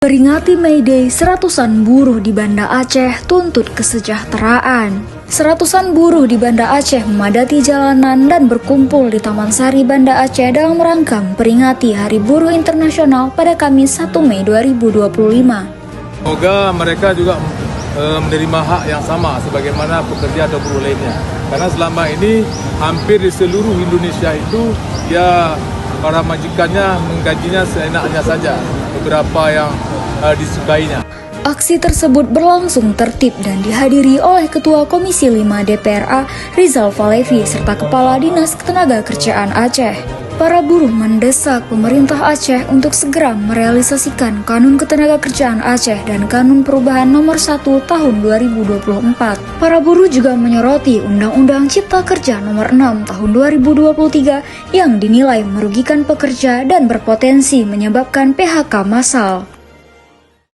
Peringati May Day, seratusan buruh di Banda Aceh tuntut kesejahteraan. Seratusan buruh di Banda Aceh memadati jalanan dan berkumpul di Taman Sari Banda Aceh dalam rangka memperingati Hari Buruh Internasional pada Kamis 1 Mei 2025. Semoga mereka juga menerima hak yang sama sebagaimana pekerja atau buruh lainnya. Karena selama ini hampir di seluruh Indonesia itu para majikannya menggajinya seenaknya saja, beberapa yang disukainya. Aksi tersebut berlangsung tertib dan dihadiri oleh Ketua Komisi 5 DPRA Rizal Falevi serta Kepala Dinas Ketenagakerjaan Aceh. Para buruh mendesak pemerintah Aceh untuk segera merealisasikan Kanun Ketenagakerjaan Aceh dan Kanun Perubahan Nomor 1 Tahun 2024. Para buruh juga menyoroti Undang-Undang Cipta Kerja Nomor 6 Tahun 2023 yang dinilai merugikan pekerja dan berpotensi menyebabkan PHK massal.